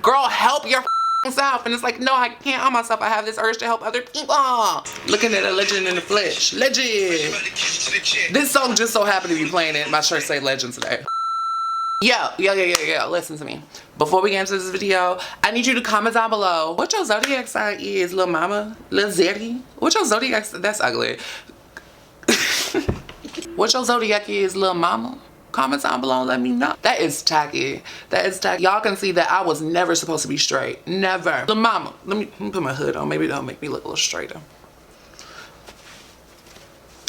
Girl, help your self. And it's like, no, I can't help myself. I have this urge to help other people. Looking at a legend in the flesh. Legend. This song just so happened to be playing it. My shirt say legend today. Yo, listen to me. Before we get into this video, I need you to comment down below what your zodiac sign is, little mama, little zeddy. What your zodiac, that's ugly. What your zodiac is, little mama. Comment down below and let me know. That is tacky. That is tacky. Y'all can see that I was never supposed to be straight. Never. Little mama, let me put my hood on. Maybe that'll make me look a little straighter.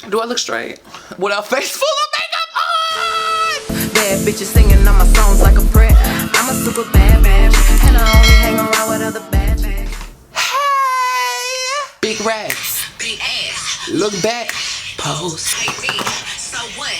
Do I look straight? With a face full of makeup on? Bad bitches singing on my songs like a prayer. I'm a super bad bitch, and I only hang around with other bad bitches. Hey! Big racks. Big ass. Look back. Pose. Hate me. So what?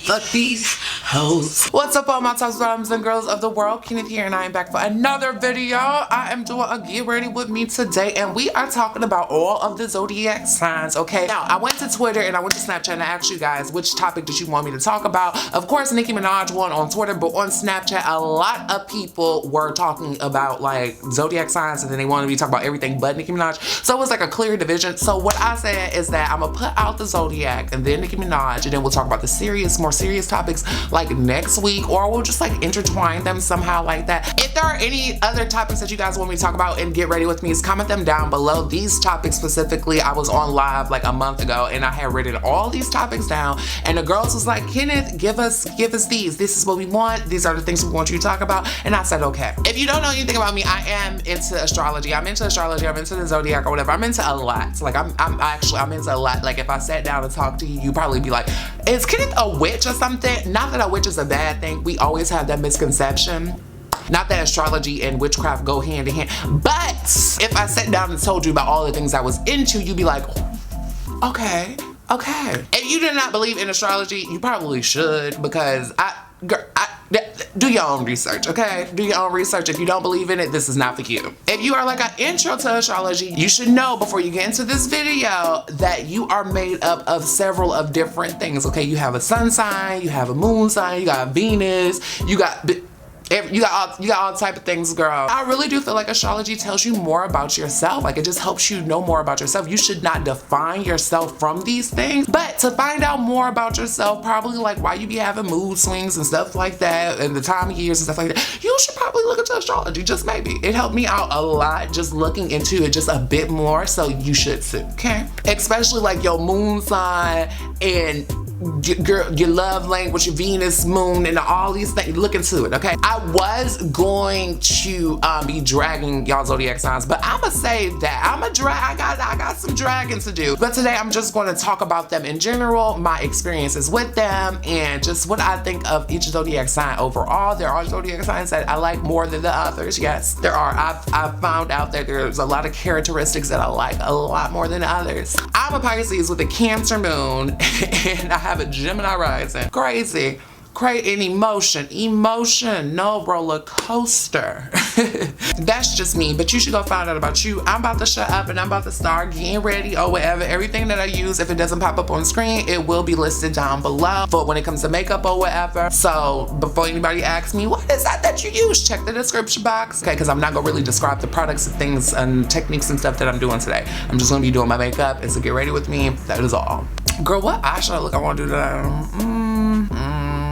Fuck these hoes. What's up all my tops, bottoms, and girls of the world? Kenneth here, and I am back for another video. I am doing a get ready with me today, and we are talking about all of the zodiac signs, okay? Now, I went to Twitter and I went to Snapchat and I asked you guys which topic did you want me to talk about. Of course, Nicki Minaj won on Twitter, but on Snapchat, a lot of people were talking about like zodiac signs, and then they wanted me to talk about everything but Nicki Minaj. So it was like a clear division. So what I said is that I'm gonna put out the zodiac and then Nicki Minaj, and then we'll talk about the more serious topics like next week, or we'll just like intertwine them somehow like that. If there are any other topics that you guys want me to talk about and get ready with me, comment them down below. These topics specifically, I was on live like a month ago and I had written all these topics down, and the girls was like, Kenneth, give us these. This is what we want. These are the things we want you to talk about. And I said, okay. If you don't know anything about me, I am into astrology. I'm into astrology. I'm into the zodiac or whatever. I'm into a lot. Like I'm into a lot. Like if I sat down and talked to you, you'd probably be like, is Kenneth a witch or something? Not that a witch is a bad thing. We always have that misconception. Not that astrology and witchcraft go hand in hand, but if I sat down and told you about all the things I was into, you'd be like, okay. If you did not believe in astrology, you probably should, because do your own research, okay? Do your own research. If you don't believe in it, this is not for you. If you are like an intro to astrology, you should know before you get into this video that you are made up of several of different things, okay? You have a sun sign, you have a moon sign, you got Venus, you got all type of things, girl. I really do feel like astrology tells you more about yourself. Like it just helps you know more about yourself. You should not define yourself from these things, but to find out more about yourself, probably like why you be having mood swings and stuff like that, and the time of years and stuff like that, you should probably look into astrology. Just maybe. It helped me out a lot just looking into it just a bit more, so you should too, okay? Especially like your moon sign and your love language, your Venus, moon, and all these things. Look into it, okay? I was going to be dragging y'all zodiac signs, but I'ma save that. I got some dragging to do. But today I'm just going to talk about them in general, my experiences with them, and just what I think of each zodiac sign overall. There are zodiac signs that I like more than the others. Yes, there are. I've found out that there's a lot of characteristics that I like a lot more than others. I'm a Pisces with a Cancer moon, and I have a Gemini rising. Crazy. Creating emotion, no roller coaster. That's just me, but you should go find out about you. I'm about to shut up and I'm about to start getting ready or whatever. Everything that I use, if it doesn't pop up on screen, it will be listed down below for when it comes to makeup or whatever. So before anybody asks me, what is that you use? Check the description box. Okay, because I'm not gonna really describe the products and things and techniques and stuff that I'm doing today. I'm just gonna be doing my makeup and so get ready with me. That is all. Girl, what eyeshadow look I wanna do today?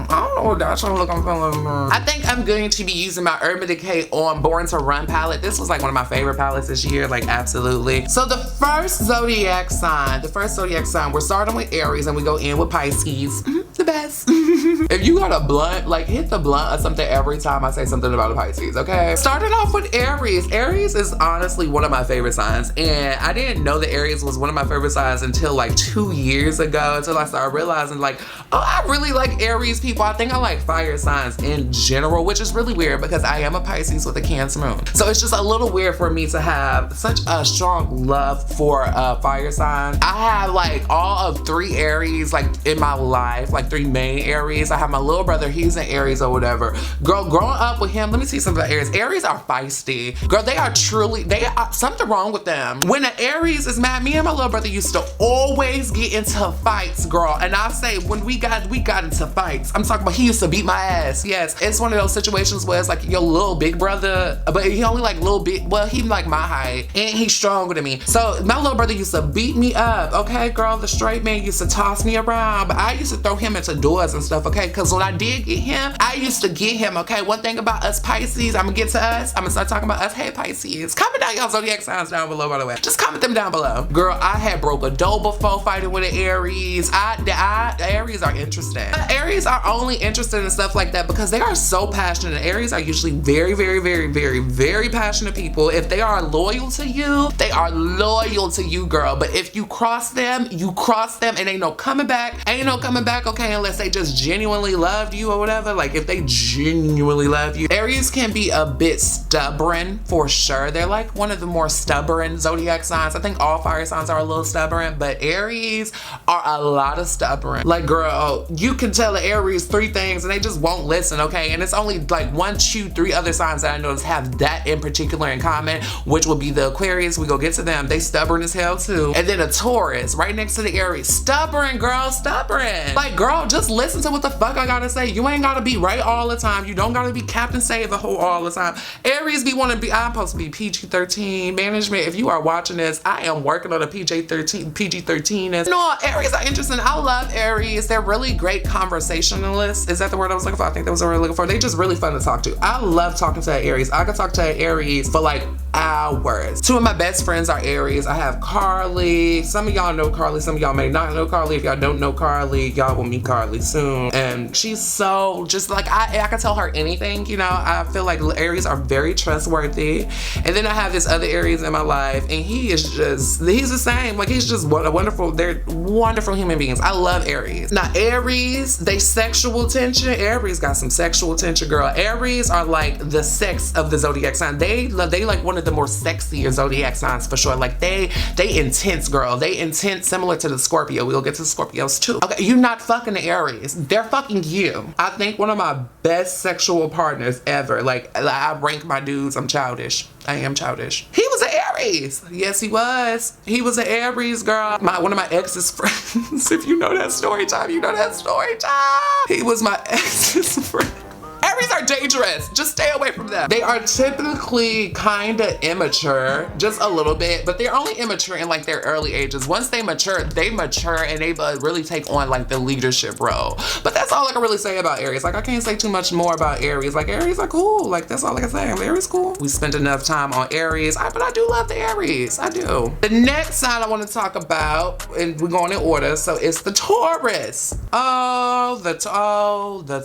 I don't know what eyeshadow look I'm feeling. I think I'm going to be using my Urban Decay on Born to Run palette. This was like one of my favorite palettes this year, like absolutely. So the first zodiac sign, we're starting with Aries and we go in with Pisces. The best. If you got a blunt, like hit the blunt or something every time I say something about a Pisces, okay? Starting off with Aries. Aries is honestly one of my favorite signs, and I didn't know that Aries was one of my favorite signs until like 2 years ago, until I started realizing like, oh, I really like Aries people. I think I like fire signs in general, which is really weird because I am a Pisces with a Cancer moon. So it's just a little weird for me to have such a strong love for fire signs. I have like all of 3 Aries like in my life, like 3 main Aries. I have my little brother, he's an Aries or whatever. Girl, growing up with him, let me see something about Aries. Aries are feisty. Girl, they are something wrong with them. When an Aries is mad, me and my little brother used to always get into fights, girl. And I say when we got into fights, I'm talking about he he used to beat my ass. Yes, it's one of those situations where it's like your little big brother, but he only like little bit, well, he like my height and he's stronger than me. So my little brother used to beat me up, okay, girl? The straight man used to toss me around, but I used to throw him into doors and stuff, okay? Because when I did get him, I used to get him, okay? One thing about us Pisces, I'm gonna get to us, I'm gonna start talking about us. Hey Pisces, comment down y'all zodiac signs down below, by the way. Just comment them down below. Girl, I had broke a dough before fighting with an Aries. Aries are interesting. Aries are only interested in stuff like that because they are so passionate. Aries are usually very, very, very, very, very passionate people. If they are loyal to you, they are loyal to you, girl. But if you cross them, you cross them and ain't no coming back. Ain't no coming back, okay, unless they just genuinely loved you or whatever. Like if they genuinely love you. Aries can be a bit stubborn for sure. They're like one of the more stubborn zodiac signs. I think all fire signs are a little stubborn, but Aries are a lot of stubborn. Like girl, you can tell the Aries 3 things and they just won't listen, okay? And it's only like 1, 2, 3 other signs that I notice have that in particular in common, which would be the Aquarius. We go get to them. They stubborn as hell too. And then a Taurus right next to the Aries. Stubborn, girl, stubborn. Like girl, just listen to what the fuck I gotta say. You ain't gotta be right all the time. You don't gotta be Captain Save the whole all the time. Aries be wanna be, I'm supposed to be PG-13 management. If you are watching this, I am working on a PG-13. No, Aries are interesting. I love Aries. They're really great conversationalists. Is that the word I was looking for? I think that was the word I was looking for. They just really fun to talk to. I love talking to an Aries. I could talk to an Aries for like hours. 2 of my best friends are Aries. I have Carly. Some of y'all know Carly. Some of y'all may not know Carly. If y'all don't know Carly, y'all will meet Carly soon. And she's so just like, I can tell her anything, you know. I feel like Aries are very trustworthy. And then I have this other Aries in my life and he's the same. Like he's just wonderful. They're wonderful human beings. I love Aries. Now Aries, they sexual tension. Aries got some sexual tension, girl. Aries are like the sex of the zodiac sign. They like one of the more sexier zodiac signs for sure. Like they intense, girl. They intense, similar to the Scorpio. We'll get to the Scorpios too. Okay, you're not fucking the Aries. They're fucking you. I think one of my best sexual partners ever. Like I rank my dudes. I'm childish. I am childish. He was an Aries. Yes, he was. He was an Aries, girl. One of my ex's friends. If you know that story time, you know that story time. He was my ex's friend. Aries are dangerous. Just stay away from them. They are typically kind of immature, just a little bit, but they're only immature in like their early ages. Once they mature and they really take on like the leadership role. But that's all I can really say about Aries. Like I can't say too much more about Aries. Like Aries are cool. Like that's all I can say. Aries cool. We spent enough time on Aries, but I do love the Aries. I do. The next sign I want to talk about, and we're going in order, so it's the Taurus. The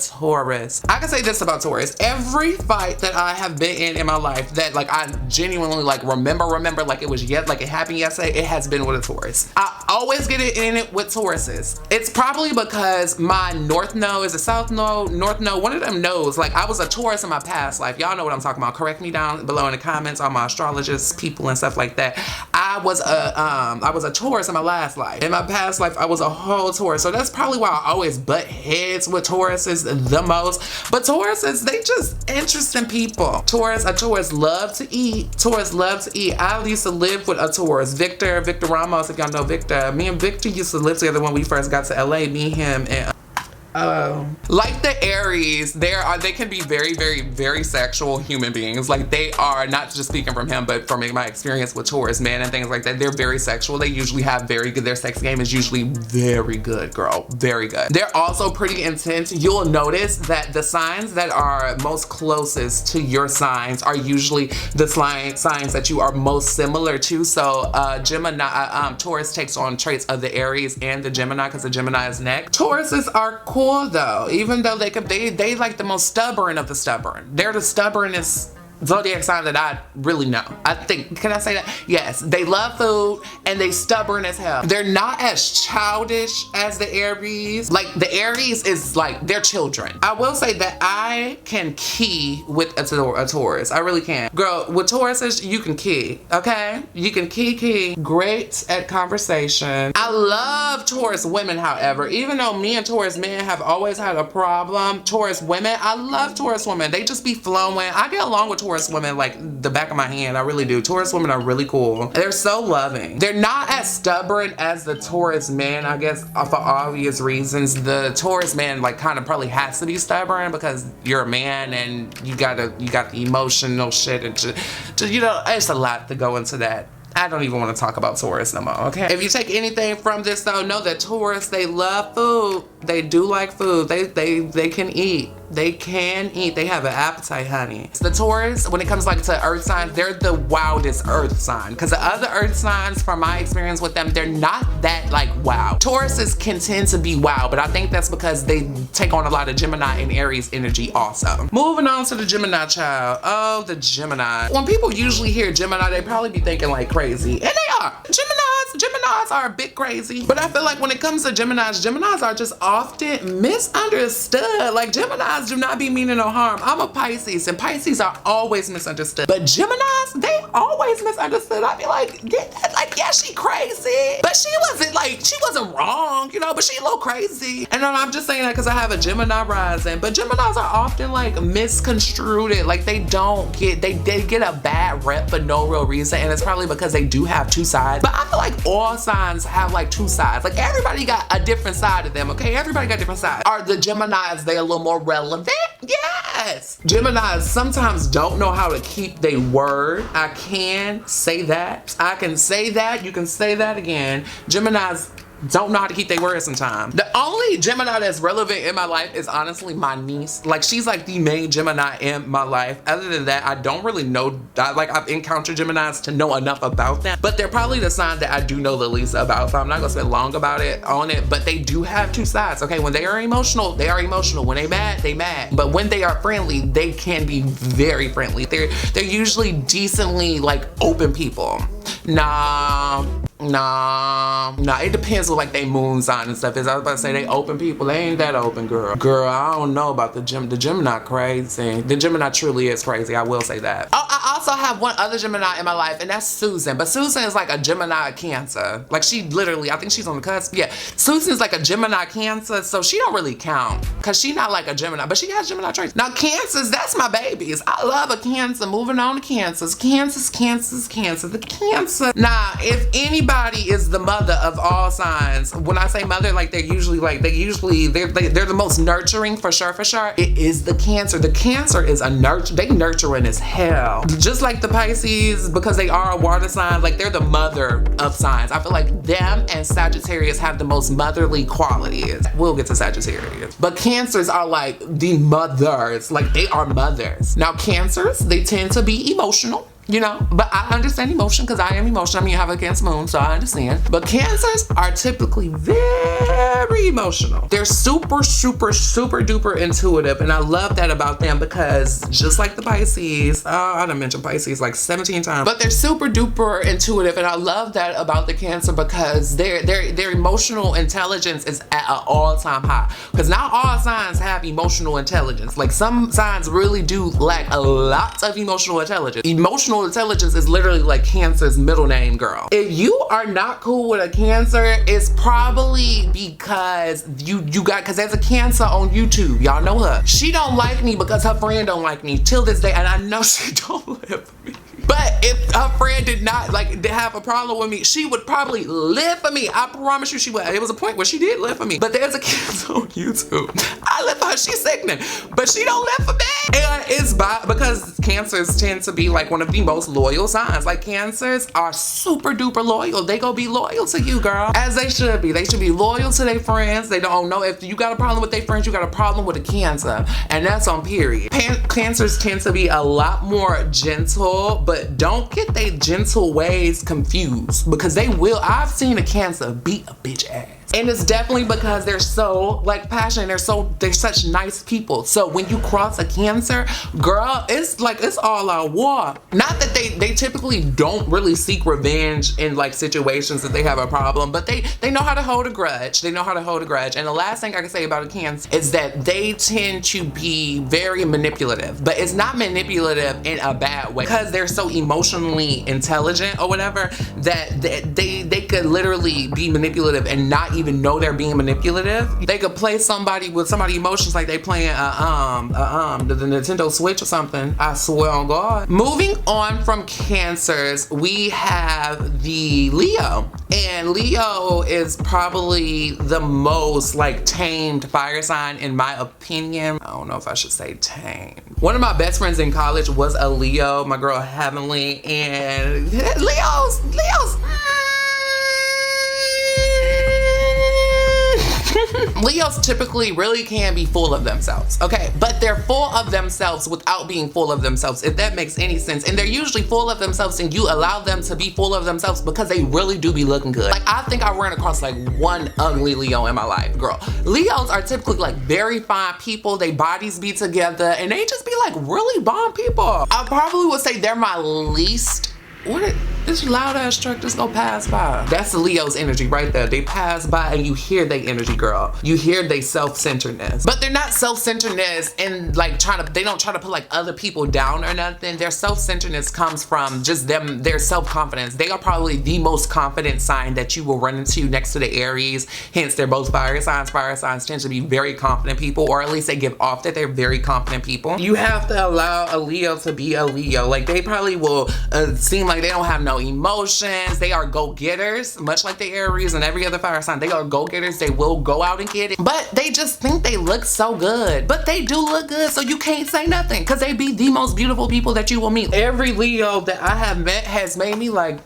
Taurus. I can say this about Taurus. Every fight that I have been in my life that like I genuinely like remember like it was like it happened yesterday, it has been with a Taurus. I always get it in it with Tauruses. It's probably because my north node is a south node, north node, one of them knows. Like I was a Taurus in my past life. Y'all know what I'm talking about. Correct me down below in the comments, all my astrologists, people and stuff like that. I was a Taurus in my last life. In my past life, I was a whole Taurus. So that's probably why I always butt heads with Tauruses the most. But Tauruses, they just interesting people. A Taurus love to eat. Taurus love to eat. I used to live with a Taurus. Victor Ramos, if y'all know Victor. Me and Victor used to live together when we first got to LA. Me, him, and like the Aries, they can be very, very, very sexual human beings. Like they are, not just speaking from him, but from my experience with Taurus men and things like that, they're very sexual. They usually have very good, their sex game is usually very good, girl, very good. They're also pretty intense. You'll notice that the signs that are most closest to your signs are usually the signs that you are most similar to. So Gemini, Taurus takes on traits of the Aries and the Gemini because the Gemini is next. Tauruses are cool though, even though they like the most stubborn of the stubborn. They're the stubbornest zodiac sign that I really know. I think, can I say that? Yes, they love food and they stubborn as hell. They're not as childish as the Aries. Like the Aries is like, they're children. I will say that I can key with a Taurus. I really can. Girl, with Tauruses, you can key, okay? You can key. Great at conversation. I love Taurus women, however, even though me and Taurus men have always had a problem, Taurus women, I love Taurus women. They just be flowing. I get along with Taurus Taurus women like the back of my hand. I really do. Taurus women are really cool. They're so loving. They're not as stubborn as the Taurus man, I guess, for obvious reasons. The Taurus man like kind of probably has to be stubborn because you're a man and you got the emotional shit and you know, it's a lot to go into that. I don't even want to talk about Taurus no more, okay? If you take anything from this though, know that Taurus, they love food. They do like food. They can eat. They can eat. They have an appetite, honey. The Taurus, when it comes like to earth signs, they're the wildest earth sign. Because the other earth signs, from my experience with them, they're not that like wow. Tauruses can tend to be wild, but I think that's because they take on a lot of Gemini and Aries energy also. Moving on to the Gemini child. Oh, the Gemini. When people usually hear Gemini, they probably be thinking like crazy. And they are. Geminis are a bit crazy. But I feel like when it comes to Geminis are just often misunderstood. Like Geminis do not be meaning no harm. I'm a Pisces and Pisces are always misunderstood. But Geminis, they always misunderstood. I be like, yeah, she crazy. But she wasn't wrong, you know, but she a little crazy. And I'm just saying that because I have a Gemini rising. But Geminis are often like misconstrued. Like they get a bad rep for no real reason. And it's probably because they do have two sides. But I feel like all signs have like two sides. Like everybody got a different side of them, okay? Everybody got different sides. Are the Geminis, they a little more relevant? Yes. Geminis sometimes don't know how to keep their word. I can say that. I can say that. You can say that again. Geminis don't know how to keep their word sometimes. The only Gemini that's relevant in my life is honestly my niece. Like she's like the main Gemini in my life. Other than that, I don't really know. I've encountered Geminis to know enough about them, but they're probably the sign that I do know the least about. So I'm not gonna spend long on it, but they do have two sides. Okay, when they are emotional, they are emotional. When they mad. But when they are friendly, they can be very friendly. They're usually decently like open people. Nah, it depends on like they moon sign and stuff. As I was about to say, they open people. They ain't that open, girl. Girl, I don't know about the Gemini crazy. The Gemini truly is crazy. I will say that. Oh, I also have one other Gemini in my life, and that's Susan. But Susan is like a Gemini Cancer. Like she literally, I think she's on the cusp. Yeah, Susan's like a Gemini Cancer, so she don't really count because she not like a Gemini, but she has Gemini traits. Now Cancers, that's my babies. I love a Cancer. Moving on to Cancers. Cancers. The Cancer. Now, if anybody is the mother of all signs, when I say mother, like they're the most nurturing for sure. It is the Cancer. The Cancer is they nurturing as hell. Just like the Pisces, because they are a water sign, like they're the mother of signs. I feel like them and Sagittarius have the most motherly qualities. We'll get to Sagittarius. But Cancers are like the mothers. Like they are mothers. Now Cancers, they tend to be emotional. You know, but I understand emotion because I am emotional. I mean, I have a Cancer moon, so I understand. But Cancers are typically very emotional. They're super duper intuitive, and I love that about them because just like the Pisces, I done mentioned Pisces like 17 times, but they're super duper intuitive, and I love that about the Cancer because their emotional intelligence is at an all-time high. Because not all signs have emotional intelligence. Like some signs really do lack a lot of emotional intelligence. Emotional intelligence is literally like Cancer's middle name, girl. If you are not cool with a Cancer, it's probably because because there's a Cancer on YouTube. Y'all know her. She don't like me because her friend don't like me till this day, and I know she don't live for me. But if her friend did not like to have a problem with me, she would probably live for me. I promise you she would. It was a point where she did live for me. But there's a Cancer on YouTube. I live for her. She's sickening. But she don't live for me. And it's because Cancers tend to be like one of the most loyal signs. Like Cancers are super duper loyal. They go be loyal to you, girl. As they should be. They should be loyal to their friends. They don't know if you got a problem with their friends, you got a problem with a Cancer. And that's on period. Cancers tend to be a lot more gentle, but don't get their gentle ways confused because they will. I've seen a Cancer beat a bitch ass. And it's definitely because they're so like passionate. They're such nice people. So when you cross a Cancer, girl, it's like it's all out war. Not that they typically don't really seek revenge in like situations that they have a problem, but they know how to hold a grudge. They know how to hold a grudge. And the last thing I can say about a Cancer is that they tend to be very manipulative, but it's not manipulative in a bad way because they're so emotionally intelligent or whatever that they could literally be manipulative and not even know they're being manipulative. They could play somebody with somebody's emotions like they playing the Nintendo Switch or something. I swear on God. Moving on from Cancers, we have the Leo. And Leo is probably the most like tamed fire sign in my opinion. I don't know if I should say tamed. One of my best friends in college was a Leo, my girl Heavenly, and Leo's Leos typically really can be full of themselves, okay? But they're full of themselves without being full of themselves, if that makes any sense. And they're usually full of themselves and you allow them to be full of themselves because they really do be looking good. Like, I think I ran across like one ugly Leo in my life, girl. Leos are typically like very fine people. They bodies be together and they just be like really bomb people. I probably would say they're my least, this loud ass truck just go pass by. That's the Leo's energy right there. They pass by and you hear their energy, girl. You hear they self-centeredness. But they're not self-centeredness and like they don't try to put like other people down or nothing. Their self-centeredness comes from just them, their self-confidence. They are probably the most confident sign that you will run into next to the Aries. Hence, they're both fire signs. Fire signs tend to be very confident people, or at least they give off that they're very confident people. You have to allow a Leo to be a Leo. Like, they probably will seem like they don't have no emotions. They are go-getters, much like the Aries and every other fire sign. They are go-getters. They will go out and get it, but they just think they look so good. But they do look good, so you can't say nothing because they be the most beautiful people that you will meet. Every Leo that I have met has made me like,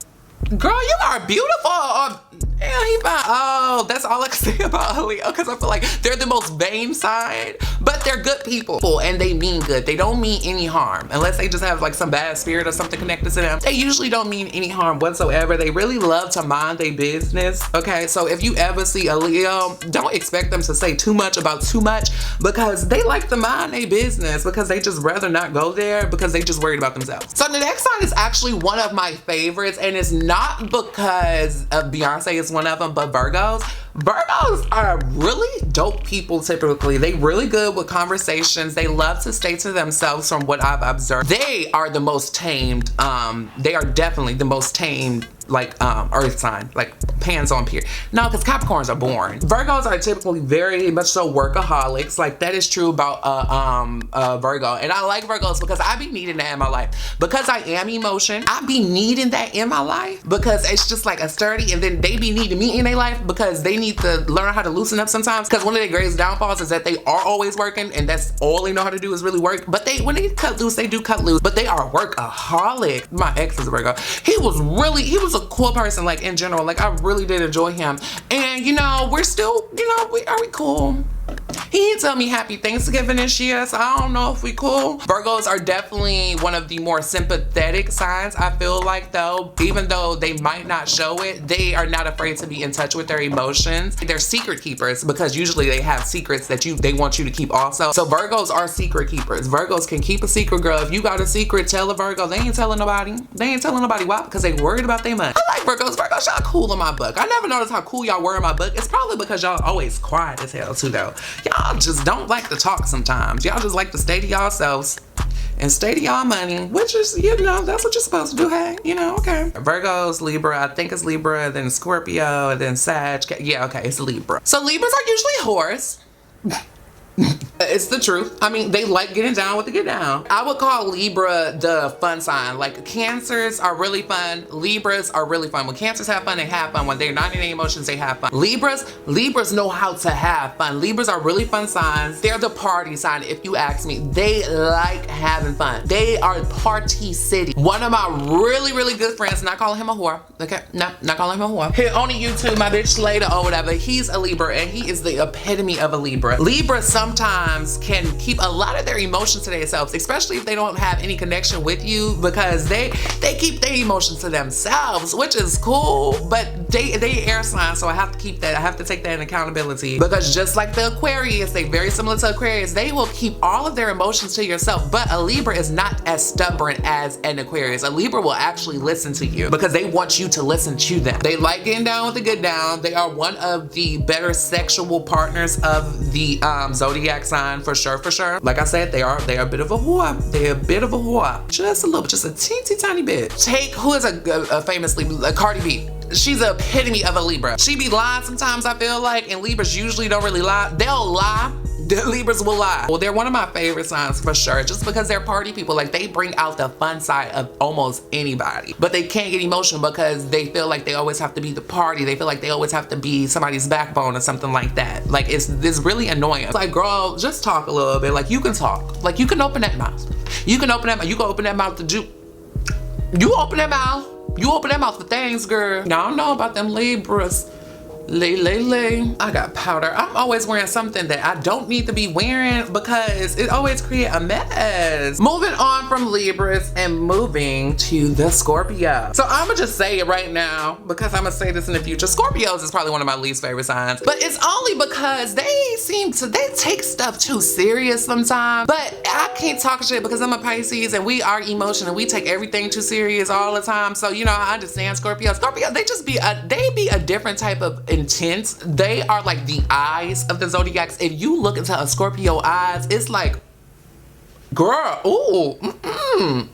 girl, you are beautiful. Or, yeah, he fine. Oh, that's all I can say about a Leo, because I feel like they're the most vain side, but they're good people and they mean good. They don't mean any harm unless they just have like some bad spirit or something connected to them. They usually don't mean any harm whatsoever. They really love to mind their business. Okay, so if you ever see a Leo, don't expect them to say too much about too much, because they like to mind their business, because they just rather not go there because they just worried about themselves. So the next sign is actually one of my favorites, and it's not because of Beyonce is one of them, but Virgos. Virgos are really dope people typically. They really good with conversations. They love to stay to themselves from what I've observed. They are the most tamed. They are definitely the most tamed like earth sign, like pants on period. No, because Capricorns are boring. Virgos are typically very much so workaholics. Like, that is true about Virgo. And I like Virgos because I be needing that in my life. Because I am emotion, I be needing that in my life because it's just like a sturdy, and then they be needing me in their life because they need to learn how to loosen up sometimes, because one of their greatest downfalls is that they are always working and that's all they know how to do is really work. But when they cut loose, they do cut loose, but they are workaholic. My ex is a Virgo. He was a cool person, like in general. Like, I really did enjoy him, and you know, we're still, you know, are we cool? He didn't tell me happy Thanksgiving this year, so I don't know if we cool. Virgos are definitely one of the more sympathetic signs, I feel like, though. Even though they might not show it, they are not afraid to be in touch with their emotions. They're secret keepers, because usually they have secrets that they want you to keep also. So Virgos are secret keepers. Virgos can keep a secret, girl. If you got a secret, tell a Virgo. They ain't telling nobody. They ain't telling nobody. Why? Because they worried about their money. I like Virgos. Virgos, y'all cool in my book. I never noticed how cool y'all were in my book. It's probably because y'all always quiet as hell too, though. Y'all just don't like to talk sometimes. Y'all just like to stay to yourselves and stay to y'all money, which is, you know, that's what you're supposed to do. Hey, you know, okay. Virgos, Libra, I think it's Libra, then Scorpio, and then Sag. Yeah, okay, it's Libra. So Libras are usually whores. It's the truth. I mean, they like getting down with the get down. I would call Libra the fun sign. Like, Cancers are really fun. Libras are really fun. When Cancers have fun, they have fun. When they're not in their emotions, they have fun. Libras know how to have fun. Libras are really fun signs. They're the party sign, if you ask me. They like having fun. They are party city. One of my really, really good friends, not calling him a whore. Okay, no, not calling him a whore. Here on YouTube, my bitch Slater or whatever, he's a Libra, and he is the epitome of a Libra. Libra sometimes can keep a lot of their emotions to themselves, especially if they don't have any connection with you, because they keep their emotions to themselves, which is cool, but they air sign, so I have to keep that. I have to take that in accountability, because just like the Aquarius, they very similar to Aquarius, they will keep all of their emotions to yourself. But a Libra is not as stubborn as an Aquarius. A Libra will actually listen to you because they want you to listen to them. They like getting down with the good down. They are one of the better sexual partners of the Zodiac sign, for sure, for sure. Like I said, they are a bit of a whore. They're a bit of a whore. Just a little, just a teensy tiny bit. Take, who is a famously, Cardi B. she's the epitome of a Libra. She be lying sometimes, I feel like, and Libras usually don't really lie. They'll lie. The Libras will lie. Well, they're one of my favorite signs for sure, just because they're party people. Like, they bring out the fun side of almost anybody, but they can't get emotional because they feel like they always have to be the party. They feel like they always have to be somebody's backbone or something like that. Like, it's really annoying. It's like, girl, just talk a little bit. Like, you can talk. Like, you can open that mouth. You can open that mouth. You can open that mouth to do. You open that mouth. You open that mouth for things, girl. Now, I don't know about them Libras. I got powder. I'm always wearing something that I don't need to be wearing because it always creates a mess. Moving on from Libras and moving to the Scorpio. So I'm gonna just say it right now because I'm gonna say this in the future. Scorpios is probably one of my least favorite signs, but it's only because they take stuff too serious sometimes. But I can't talk shit because I'm a Pisces and we are emotional. We take everything too serious all the time. So, you know, I understand Scorpio. Scorpio, they be a different type of intense. They are like the eyes of the zodiacs. If you look into a Scorpio eyes, it's like, girl, ooh,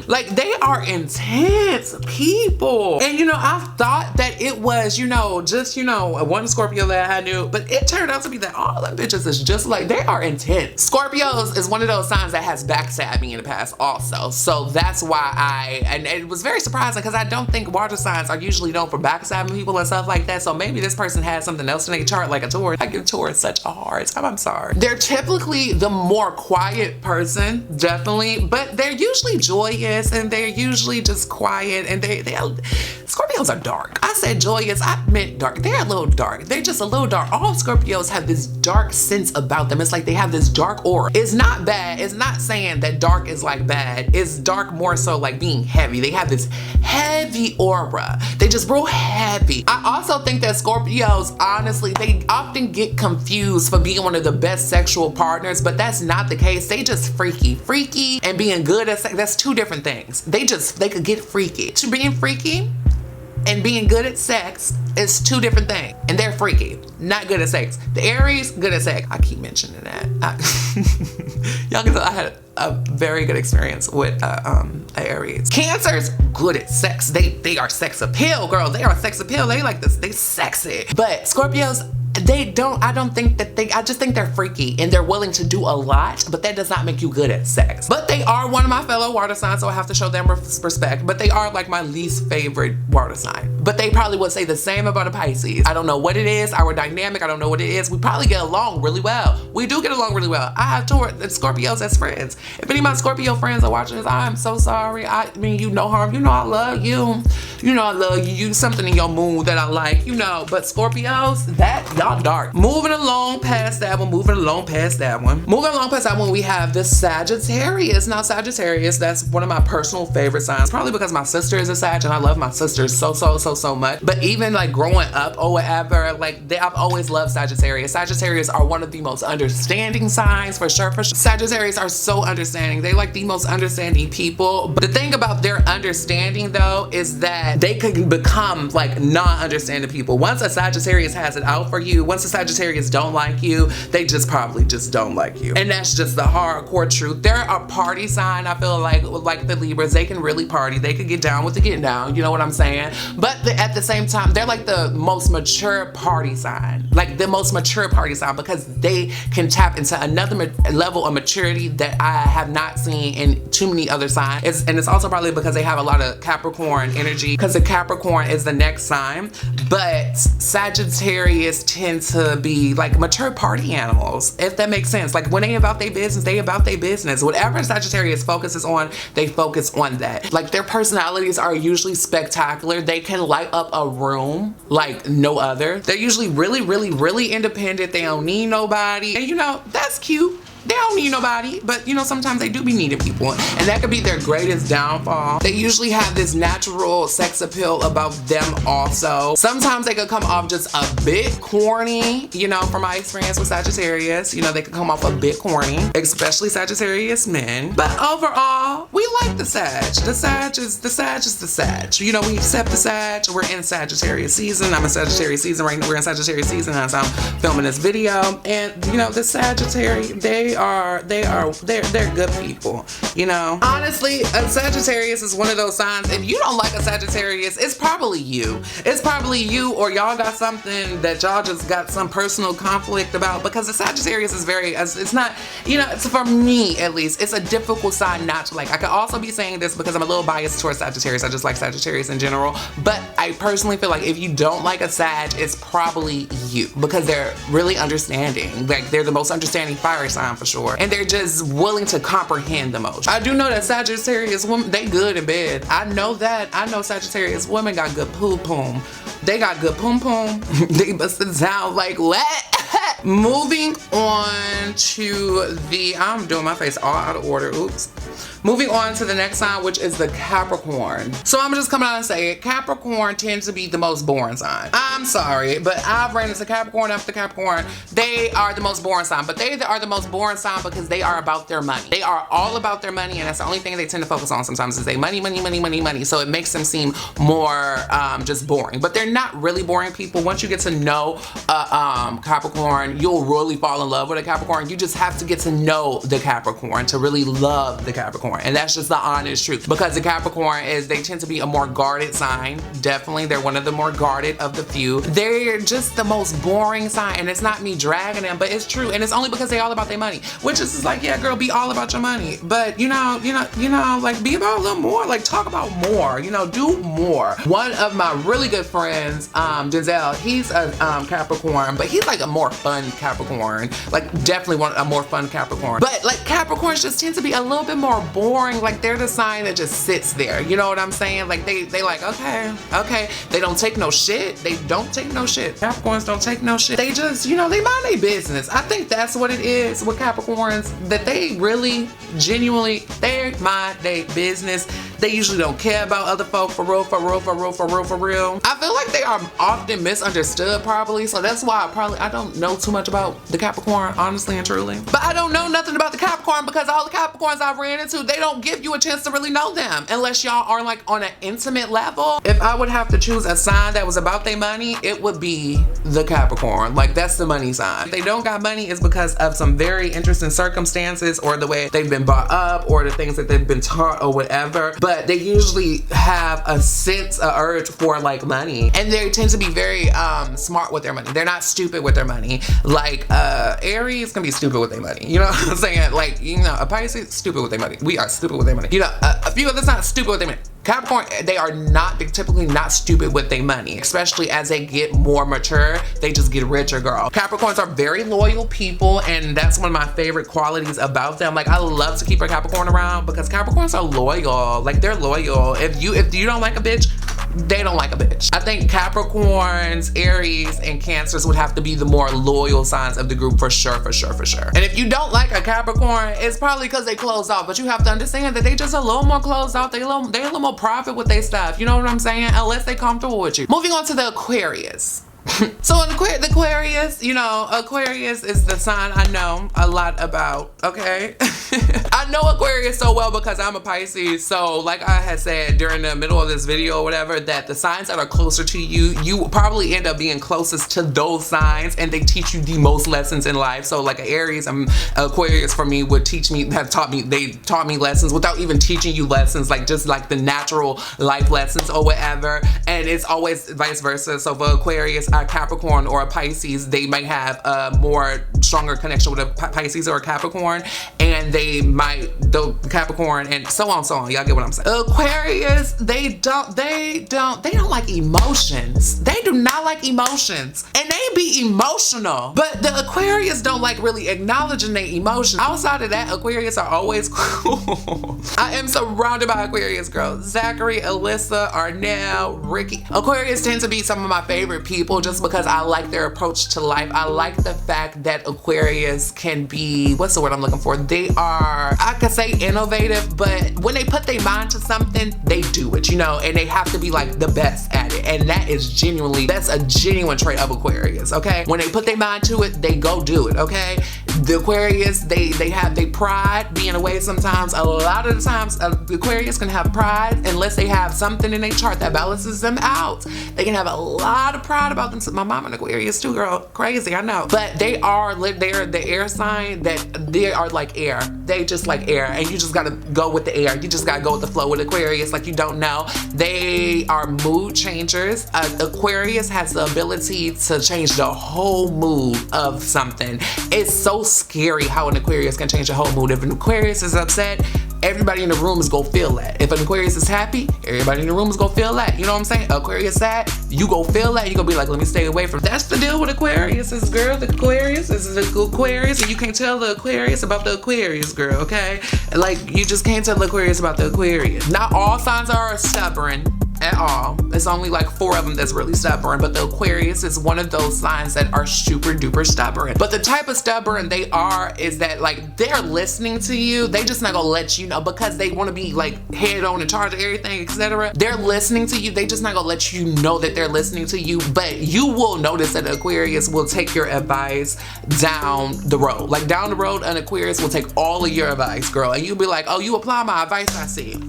like, they are intense people. And, you know, I thought that it was, you know, just, you know, one Scorpio that I knew, but it turned out to be that all the bitches is just like, they are intense. Scorpios is one of those signs that has backstabbed me in the past also. So that's why and it was very surprising because I don't think water signs are usually known for backstabbing people and stuff like that. So maybe this person has something else in their chart, like a Taurus. I give Taurus such a hard time, I'm sorry. They're typically the more quiet person, definitely, but they're usually joyous and they're usually just quiet, and they Scorpios are dark. I said joyous, I meant dark. They're a little dark. They're just a little dark. All Scorpios have this dark sense about them. It's like they have this dark aura. It's not bad. It's not saying that dark is like bad. It's dark more so like being heavy. They have this heavy aura. They just real heavy. I also think that Scorpios, honestly, they often get confused for being one of the best sexual partners, but that's not the case. They just freaky. Freaky and being good at sex, that's two different things. They could get freaky. To being freaky and being good at sex is two different things. And they're freaky, not good at sex. The Aries, good at sex. I keep mentioning that. Y'all can tell I had a very good experience with Aries. Cancers, good at sex. They are sex appeal, girl. They are sex appeal. They like this. They sexy. But Scorpios, I just think they're freaky and they're willing to do a lot, but that does not make you good at sex. But they are one of my fellow water signs, so I have to show them respect. But they are like my least favorite water sign. But they probably would say the same about a Pisces. I don't know what it is, our dynamic, I don't know what it is. We probably get along really well. We do get along really well. I have Taurus and Scorpios as friends. If any of my Scorpio friends are watching this, I'm so sorry. I mean, you know harm. You know I love you. You know I love you. You something in your mood that I like, you know. But Scorpios, y'all dark. Moving along past that one, we have the Sagittarius. Now, Sagittarius, that's one of my personal favorite signs, probably because my sister is a Sag and I love my sister so much. But even like growing up or whatever, like I've always loved Sagittarius. Sagittarius are one of the most understanding signs for sure. Sagittarius are so understanding. They like the most understanding people. But the thing about their understanding though is that they could become like non-understanding people. Once a Sagittarius has it out for you, once a Sagittarius don't like you, they just probably just don't like you. And that's just the hardcore truth. They're a party sign. I feel like the Libras, they can really party. They could get down with the getting down. You know what I'm saying? But at the same time, they're like the most mature party sign. Like the most mature party sign because they can tap into another level of maturity that I have not seen in too many other signs. And it's also probably because they have a lot of Capricorn energy because the Capricorn is the next sign. But Sagittarius tend to be like mature party animals, if that makes sense. Like when they about their business, they about their business. Whatever Sagittarius focuses on, they focus on that. Like their personalities are usually spectacular. They can light up a room like no other. They're usually really independent. They don't need nobody. And you know, that's cute. They don't need nobody, but you know, sometimes they do be needing people, and that could be their greatest downfall. They usually have this natural sex appeal about them also. Sometimes they could come off just a bit corny, you know, from my experience with Sagittarius. You know, they could come off a bit corny, especially Sagittarius men. But overall, we like the Sag. The Sag is the Sag. You know, we accept the Sag. We're in Sagittarius season. I'm in Sagittarius season right now. We're in Sagittarius season as I'm filming this video. And you know, the Sagittarius, they they're good people, you know. Honestly, a Sagittarius is one of those signs. If you don't like a Sagittarius, it's probably you. It's probably you, or y'all got something that y'all just got some personal conflict about, because the Sagittarius is very, it's not, you know, it's, for me at least, it's a difficult sign not to like. I could also be saying this because I'm a little biased towards Sagittarius. I just like Sagittarius in general, but I personally feel like if you don't like a Sag, it's probably you, because they're really understanding. Like, they're the most understanding fire sign for sure, and they're just willing to comprehend the most. I do know that Sagittarius women, they good in bed. I know that. I know Sagittarius women got good poom. They got good poom. They busted down like what? Moving on to the, I'm doing my face all out of order, oops. Moving on to the next sign, which is the Capricorn. So I'm just coming out and say it. Capricorn tends to be the most boring sign. I'm sorry, but I've ran into Capricorn after Capricorn. They are the most boring sign, but they are the most boring sign because they are about their money. They are all about their money, and that's the only thing they tend to focus on sometimes is they money. So it makes them seem more just boring, but they're not really boring people. Once you get to know Capricorn, you'll really fall in love with a Capricorn. You just have to get to know the Capricorn to really love the Capricorn. And that's just the honest truth, because the Capricorn they tend to be a more guarded sign. Definitely, they're one of the more guarded of the few. They're just the most boring sign, and it's not me dragging them, but it's true, and it's only because they all about their money, which is just like, yeah, girl, be all about your money, but you know, like, be about a little more, like, talk about more, you know, do more. One of my really good friends, Denzel, he's a Capricorn, but he's like a more fun Capricorn, like definitely a more fun Capricorn, but like Capricorns just tend to be a little bit more boring. Like, they're the sign that just sits there, you know what I'm saying? Like, they like, okay, they don't take no shit. Capricorns don't take no shit. They just, you know, they mind their business. I think that's what it is with Capricorns, that they really genuinely, they mind their business. They usually don't care about other folk for real. I feel like they are often misunderstood probably, so that's why I don't know too much about the Capricorn, honestly and truly. But I don't know nothing about the Capricorn because all the Capricorns I've ran into, they don't give you a chance to really know them unless y'all are like on an intimate level. If I would have to choose a sign that was about their money, it would be the Capricorn. Like, that's the money sign. If they don't got money, it's because of some very interesting circumstances, or the way they've been brought up, or the things that they've been taught, or whatever. But they usually have a sense, a urge for like money, and they tend to be very smart with their money. They're not stupid with their money. Like Aries can be stupid with their money. You know what I'm saying? Like, you know, a Pisces, stupid with their money. We are stupid with their money. You know, a few others not stupid with their money. Capricorn, they're typically not stupid with their money, especially as they get more mature, they just get richer, girl. Capricorns are very loyal people, and that's one of my favorite qualities about them. Like, I love to keep a Capricorn around because Capricorns are loyal. Like, they're loyal. If you don't like a bitch, they don't like a bitch. I think Capricorns, Aries, and Cancers would have to be the more loyal signs of the group for sure. And if you don't like a Capricorn, it's probably because they closed off, but you have to understand that they just a little more closed off. They're a little more private with their stuff. You know what I'm saying? Unless they comfortable with you. Moving on to the Aquarius. So in the Aquarius, you know, Aquarius is the sign I know a lot about, okay? I know Aquarius so well because I'm a Pisces, so like I had said during the middle of this video or whatever, that the signs that are closer to you, you probably end up being closest to those signs, and they teach you the most lessons in life. So like Aries and Aquarius for me would they taught me lessons without even teaching you lessons, like just like the natural life lessons or whatever, and it's always vice versa. So for Aquarius, a Capricorn or a Pisces, they might have a more stronger connection with a Pisces or a Capricorn, and they might, the Capricorn, and so on. Y'all get what I'm saying? Aquarius, they don't like emotions. They do not like emotions, and they be emotional, but the Aquarius don't like really acknowledging their emotions. Outside of that, Aquarius are always cool. I am surrounded by Aquarius girls. Zachary, Alyssa, Arnell, Ricky. Aquarius tend to be some of my favorite people just because I like their approach to life. I like the fact that Aquarius can be, what's the word I'm looking for? They are, I could say innovative, but when they put their mind to something, they do it, you know, and they have to be like the best at it. And that's a genuine trait of Aquarius, okay? When they put their mind to it, they go do it, okay? The Aquarius, they have their pride being away sometimes. A lot of the times, the Aquarius can have pride unless they have something in their chart that balances them out. They can have a lot of pride about themselves. My mom an Aquarius too, girl. Crazy, I know. But they're the air sign that they are like air. They just like air, and you just gotta go with the air. You just gotta go with the flow with Aquarius, like you don't know. They are mood changers. Aquarius has the ability to change the whole mood of something. It's so scary how an Aquarius can change the whole mood. If an Aquarius is upset, everybody in the room is gonna feel that. If an Aquarius is happy, everybody in the room is gonna feel that. You know what I'm saying? Aquarius sad, you gonna feel that. You gonna be like, let me stay away from. That's the deal with Aquarius, is girl. The Aquarius is the Aquarius, and you can't tell the Aquarius about the Aquarius, girl. Okay, like you just can't tell the Aquarius about the Aquarius. Not all signs are stubborn at all. It's only like 4 of them that's really stubborn, but the Aquarius is one of those signs that are super duper stubborn. But the type of stubborn they are is that like they're listening to you. They just not gonna let you know because they want to be like head on in charge of everything, etc. They're listening to you. They just not gonna let you know that they're listening to you, but you will notice that the Aquarius will take your advice down the road. Like down the road, an Aquarius will take all of your advice, girl, and you'll be like, oh, you apply my advice, I see.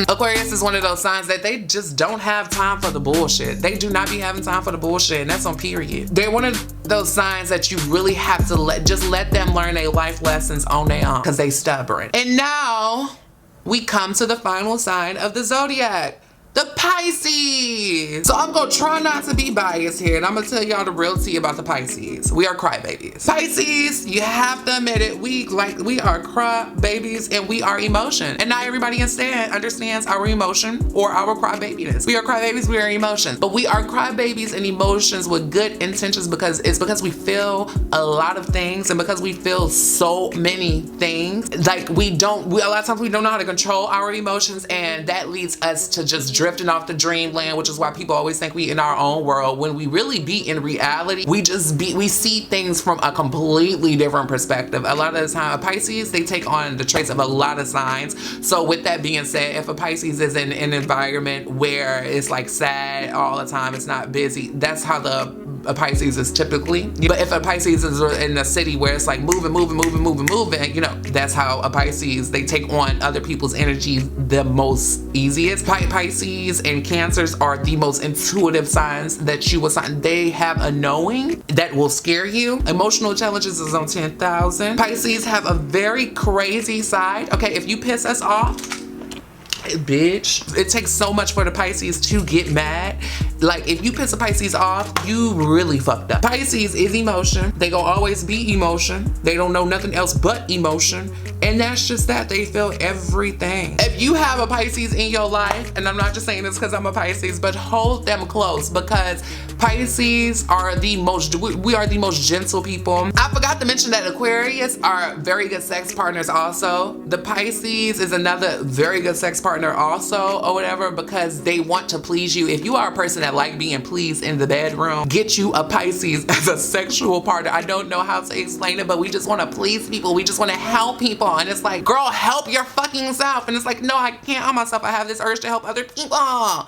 Aquarius is one of those signs that they just don't have time for the bullshit. They do not be having time for the bullshit, and that's on period. They're one of those signs that you really have to let them learn their life lessons on their own because they stubborn. And now we come to the final sign of the zodiac, the Pisces. So I'm gonna try not to be biased here, and I'm gonna tell y'all the real tea about the Pisces. We are crybabies. Pisces, you have to admit it, we are crybabies and we are emotion. And not everybody understands our emotion or our crybabiness. We are crybabies, we are emotion. But we are crybabies and emotions with good intentions because we feel a lot of things, and because we feel so many things, like a lot of times we don't know how to control our emotions, and that leads us to just drifting off the dreamland, which is why people always think we in our own world when we really be in reality. We see things from a completely different perspective. A lot of the time, Pisces, they take on the traits of a lot of signs. So with that being said, if a Pisces is in an environment where it's like sad all the time, it's not busy, that's how a Pisces is typically. But if a Pisces is in a city where it's like moving, you know, that's how a Pisces, they take on other people's energy the most easiest. Pisces and Cancers are the most intuitive signs that you will sign. They have a knowing that will scare you. Emotional intelligence is on 10,000. Pisces have a very crazy side. Okay, if you piss us off, bitch, it takes so much for the Pisces to get mad. Like if you piss a Pisces off, you really fucked up. Pisces is emotion. They gonna always be emotion. They don't know nothing else but emotion. And that's just that. They feel everything. If you have a Pisces in your life, and I'm not just saying this because I'm a Pisces, but hold them close, because Pisces are we are the most gentle people. I forgot to mention that Aquarius are very good sex partners also. The Pisces is another very good sex partner also, or whatever, because they want to please you. If you are a person that like being pleased in the bedroom, get you a Pisces as a sexual partner. I don't know how to explain it, but we just want to please people. We just want to help people. And it's like, girl, help your fucking self. And it's like, no, I can't help myself. I have this urge to help other people.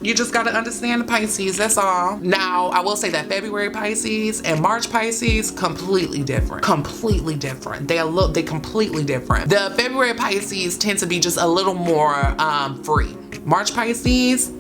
You just got to understand the Pisces, that's all. Now, I will say that February Pisces and March Pisces, completely different. Completely different. They completely different. The February Pisces tend to be just a little more free. March Pisces,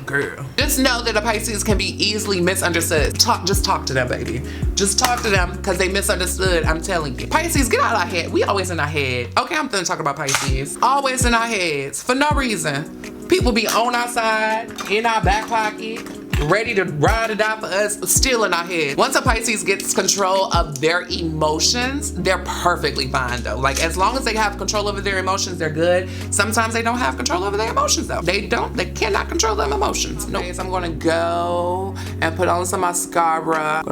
girl, just know that a Pisces can be easily misunderstood. Just talk to them, baby. Just talk to them because they misunderstood. I'm telling you. Pisces, get out of our head. We always in our head. Okay, I'm done talking about Pisces. Always in our heads for no reason. People be on our side, in our back pocket, ready to ride or die for us, still in our head. Once a Pisces gets control of their emotions, they're perfectly fine though. Like as long as they have control over their emotions, they're good. Sometimes they don't have control over their emotions though. They cannot control their emotions. No. So I'm gonna go and put on some mascara.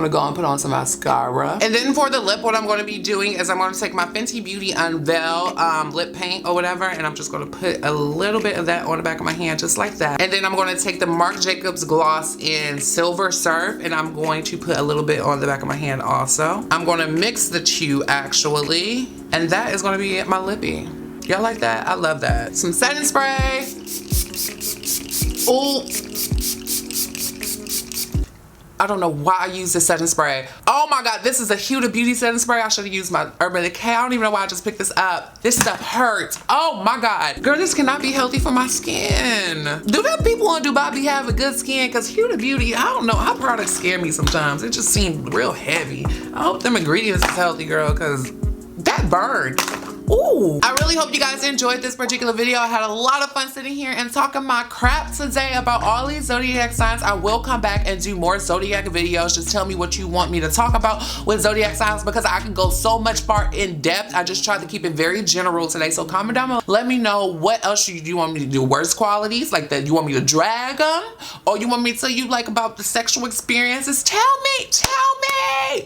And then for the lip, what I'm gonna be doing is I'm gonna take my Fenty Beauty Unveil lip paint or whatever, and I'm just gonna put a little bit of that on the back of my hand, just like that. And then I'm gonna take the Marc Jacobs gloss in Silver Surf, and I'm going to put a little bit on the back of my hand also. I'm going to mix the two actually, and that is going to be my lippy. Y'all like that? I love that. Some setting spray. Ooh. I don't know why I used this setting spray. Oh my God, this is a Huda Beauty setting spray. I should have used my Urban Decay. I don't even know why I just picked this up. This stuff hurts. Oh my God. Girl, this cannot be healthy for my skin. Do them people in Dubai be having good skin? Cause Huda Beauty, I don't know, her products scare me sometimes. It just seems real heavy. I hope them ingredients is healthy, girl, cause that burned. Ooh, I really hope you guys enjoyed this particular video. I had a lot of fun sitting here and talking my crap today about all these zodiac signs. I will come back and do more zodiac videos. Just tell me what you want me to talk about with zodiac signs, because I can go so much far in depth. I just tried to keep it very general today. So comment down below. Let me know what else you want me to do. Worst qualities, like that you want me to drag them, or you want me to tell you like about the sexual experiences. Tell me.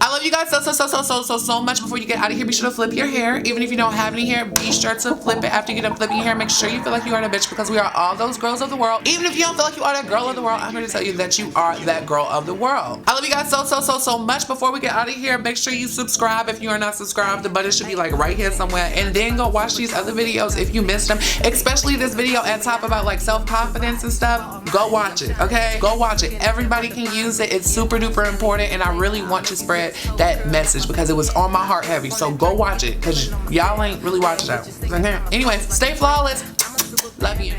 I love you guys so much. Before you get out of here, be sure to flip your hair. Even if you don't have any hair, be sure to flip it. After you get done flipping your hair, make sure you feel like you are the bitch, because we are all those girls of the world. Even if you don't feel like you are that girl of the world, I'm here to tell you that you are that girl of the world. I love you guys so much. Before we get out of here, make sure you subscribe if you are not subscribed. The button should be like right here somewhere, and then go watch these other videos if you missed them, especially this video at top about like self-confidence and stuff. Go watch it, okay? Go watch it. Everybody can use it. It's super duper important, and I really want to spread that message because it was on my heart heavy. So go watch it, because y'all ain't really watching that. Anyways, stay flawless. Love you.